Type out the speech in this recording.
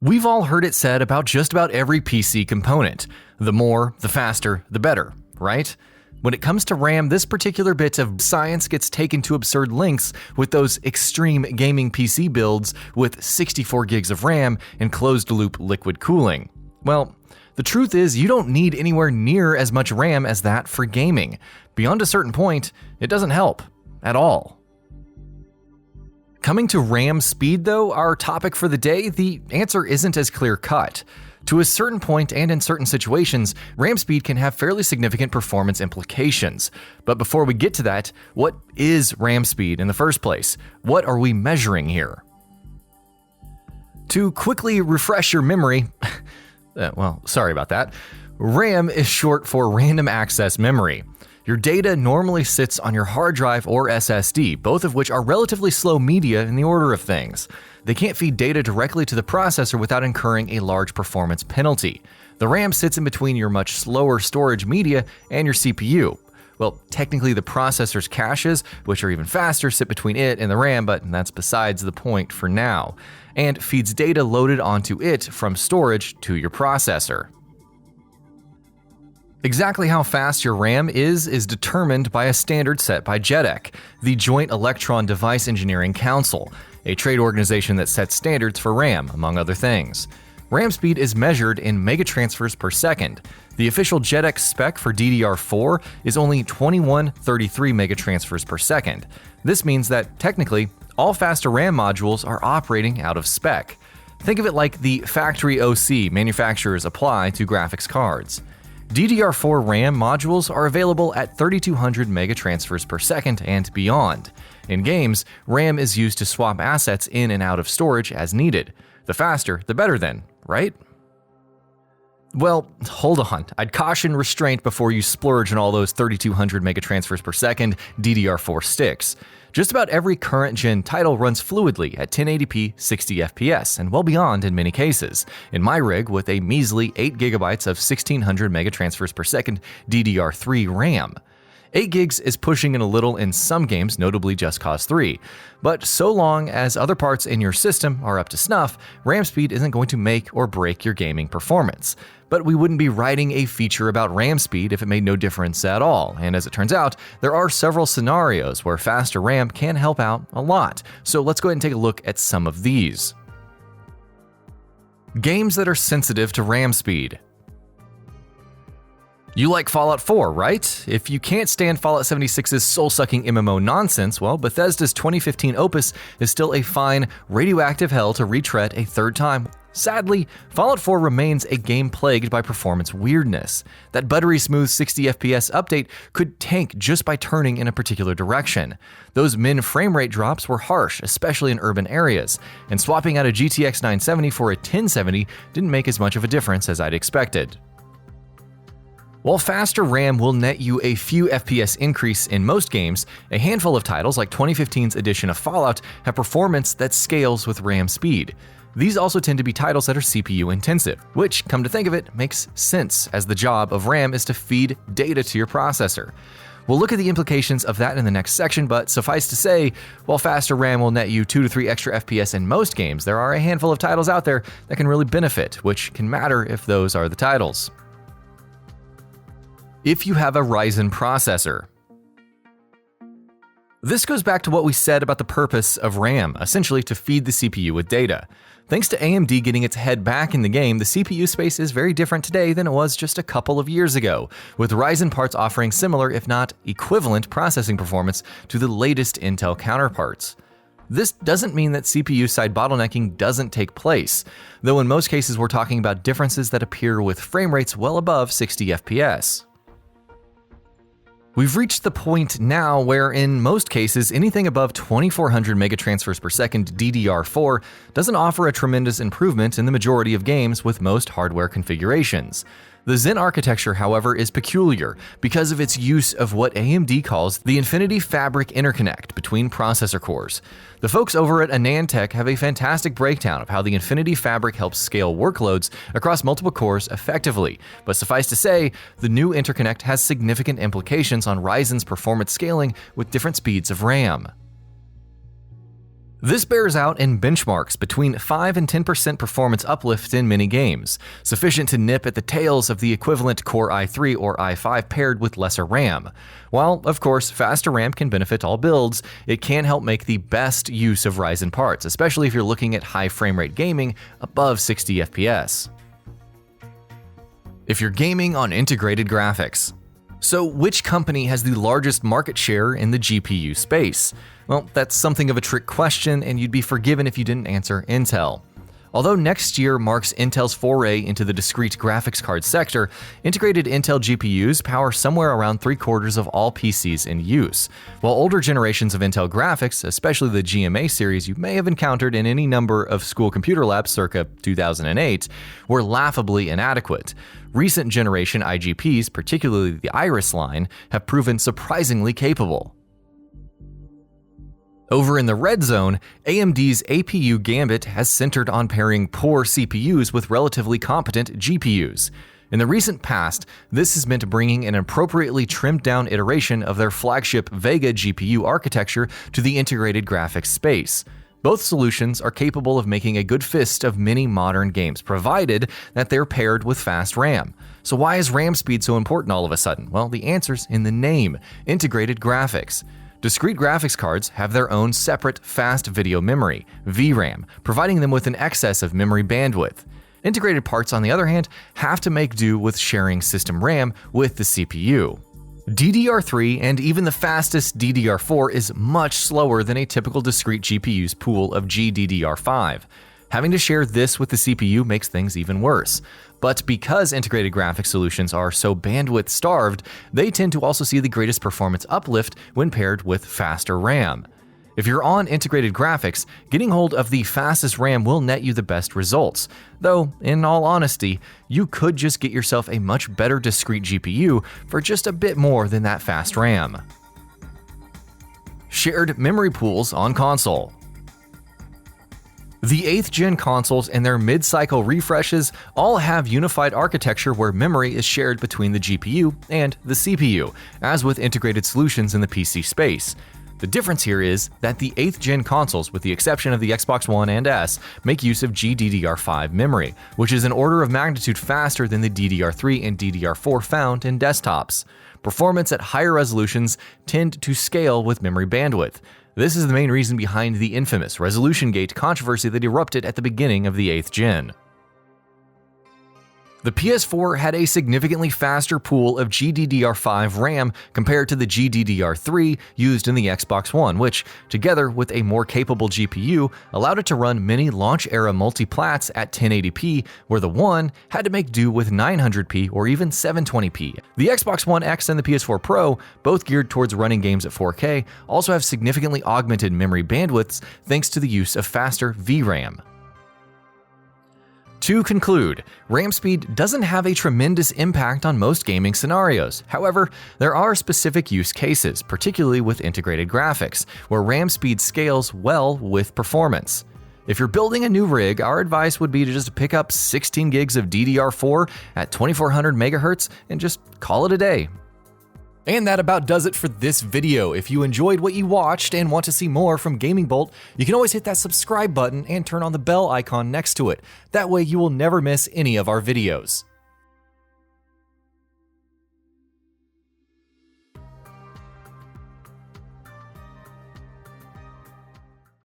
We've all heard it said about just about every PC component. The more, the faster, the better, right? When it comes to RAM, this particular bit of science gets taken to absurd lengths with those extreme gaming PC builds with 64 gigs of RAM and closed-loop liquid cooling. Well, the truth is you don't need anywhere near as much RAM as that for gaming. Beyond a certain point, it doesn't help at all. Coming to RAM speed though, our topic for the day, the answer isn't as clear-cut. To a certain point and in certain situations, RAM speed can have fairly significant performance implications. But before we get to that, what is RAM speed in the first place? What are we measuring here? To quickly refresh your memory, sorry about that. RAM is short for random access memory. Your data normally sits on your hard drive or SSD, both of which are relatively slow media in the order of things. They can't feed data directly to the processor without incurring a large performance penalty. The RAM sits in between your much slower storage media and your CPU. Well, technically the processor's caches, which are even faster, sit between it and the RAM, but that's besides the point for now, and feeds data loaded onto it from storage to your processor. Exactly how fast your RAM is determined by a standard set by JEDEC, the Joint Electron Device Engineering Council, a trade organization that sets standards for RAM, among other things. RAM speed is measured in megatransfers per second. The official JEDEC spec for DDR4 is only 2133 megatransfers per second. This means that, technically, all faster RAM modules are operating out of spec. Think of it like the factory OC manufacturers apply to graphics cards. DDR4 RAM modules are available at 3200 megatransfers per second and beyond. In games, RAM is used to swap assets in and out of storage as needed. The faster, the better then, right? Well, hold on. I'd caution restraint before you splurge on all those 3200 megatransfers per second DDR4 sticks. Just about every current-gen title runs fluidly at 1080p 60 FPS and well beyond in many cases. In my rig, with a measly 8GB of 1600 megatransfers per second DDR3 RAM. 8 gigs is pushing it a little in some games, notably Just Cause 3. But so long as other parts in your system are up to snuff, RAM speed isn't going to make or break your gaming performance. But we wouldn't be writing a feature about RAM speed if it made no difference at all, and as it turns out, there are several scenarios where faster RAM can help out a lot. So let's go ahead and take a look at some of these. Games that are sensitive to RAM speed. You like Fallout 4, right? If you can't stand Fallout 76's soul-sucking MMO nonsense, well, Bethesda's 2015 opus is still a fine, radioactive hell to retread a third time. Sadly, Fallout 4 remains a game plagued by performance weirdness. That buttery smooth 60 FPS update could tank just by turning in a particular direction. Those min frame rate drops were harsh, especially in urban areas, and swapping out a GTX 970 for a 1070 didn't make as much of a difference as I'd expected. While faster RAM will net you a few FPS increase in most games, a handful of titles like 2015's edition of Fallout have performance that scales with RAM speed. These also tend to be titles that are CPU intensive, which, come to think of it, makes sense as the job of RAM is to feed data to your processor. We'll look at the implications of that in the next section, but suffice to say, while faster RAM will net you 2 to 3 extra FPS in most games, there are a handful of titles out there that can really benefit, which can matter if those are the titles. If you have a Ryzen processor. This goes back to what we said about the purpose of RAM, essentially to feed the CPU with data. Thanks to AMD getting its head back in the game, the CPU space is very different today than it was just a couple of years ago, with Ryzen parts offering similar, if not equivalent, processing performance to the latest Intel counterparts. This doesn't mean that CPU-side bottlenecking doesn't take place, though in most cases we're talking about differences that appear with frame rates well above 60 FPS. We've reached the point now where, in most cases, anything above 2400 megatransfers per second DDR4 doesn't offer a tremendous improvement in the majority of games with most hardware configurations. The Zen architecture, however, is peculiar because of its use of what AMD calls the Infinity Fabric interconnect between processor cores. The folks over at AnandTech have a fantastic breakdown of how the Infinity Fabric helps scale workloads across multiple cores effectively, but suffice to say, the new interconnect has significant implications on Ryzen's performance scaling with different speeds of RAM. This bears out in benchmarks between 5 and 10% performance uplift in many games, sufficient to nip at the tails of the equivalent Core i3 or i5 paired with lesser RAM. While, of course, faster RAM can benefit all builds, it can help make the best use of Ryzen parts, especially if you're looking at high frame rate gaming above 60 FPS. If you're gaming on integrated graphics. So, which company has the largest market share in the GPU space? Well, that's something of a trick question, and you'd be forgiven if you didn't answer Intel. Although next year marks Intel's foray into the discrete graphics card sector, integrated Intel GPUs power somewhere around 3/4 of all PCs in use, while older generations of Intel graphics, especially the GMA series you may have encountered in any number of school computer labs circa 2008, were laughably inadequate. Recent generation IGPs, particularly the Iris line, have proven surprisingly capable. Over in the red zone, AMD's APU Gambit has centered on pairing poor CPUs with relatively competent GPUs. In the recent past, this has meant bringing an appropriately trimmed-down iteration of their flagship Vega GPU architecture to the integrated graphics space. Both solutions are capable of making a good fist of many modern games, provided that they're paired with fast RAM. So why is RAM speed so important all of a sudden? Well, the answer's in the name: integrated graphics. Discrete graphics cards have their own separate fast video memory, VRAM, providing them with an excess of memory bandwidth. Integrated parts, on the other hand, have to make do with sharing system RAM with the CPU. DDR3 and even the fastest DDR4 is much slower than a typical discrete GPU's pool of GDDR5. Having to share this with the CPU makes things even worse. But because integrated graphics solutions are so bandwidth starved, they tend to also see the greatest performance uplift when paired with faster RAM. If you're on integrated graphics, getting hold of the fastest RAM will net you the best results. Though, in all honesty, you could just get yourself a much better discrete GPU for just a bit more than that fast RAM. Shared memory pools on console. The 8th gen consoles and their mid-cycle refreshes all have unified architecture where memory is shared between the GPU and the CPU, as with integrated solutions in the PC space. The difference here is that the 8th gen consoles, with the exception of the Xbox One and S, make use of GDDR5 memory, which is an order of magnitude faster than the DDR3 and DDR4 found in desktops. Performance at higher resolutions tend to scale with memory bandwidth. This is the main reason behind the infamous resolution gate controversy that erupted at the beginning of the 8th gen. The PS4 had a significantly faster pool of GDDR5 RAM compared to the GDDR3 used in the Xbox One, which, together with a more capable GPU, allowed it to run many launch-era multi-plats at 1080p, where the One had to make do with 900p or even 720p. The Xbox One X and the PS4 Pro, both geared towards running games at 4K, also have significantly augmented memory bandwidths thanks to the use of faster VRAM. To conclude, RAM speed doesn't have a tremendous impact on most gaming scenarios. However, there are specific use cases, particularly with integrated graphics, where RAM speed scales well with performance. If you're building a new rig, our advice would be to just pick up 16 gigs of DDR4 at 2400 MHz and just call it a day. And that about does it for this video. If you enjoyed what you watched and want to see more from GamingBolt, you can always hit that subscribe button and turn on the bell icon next to it. That way you will never miss any of our videos.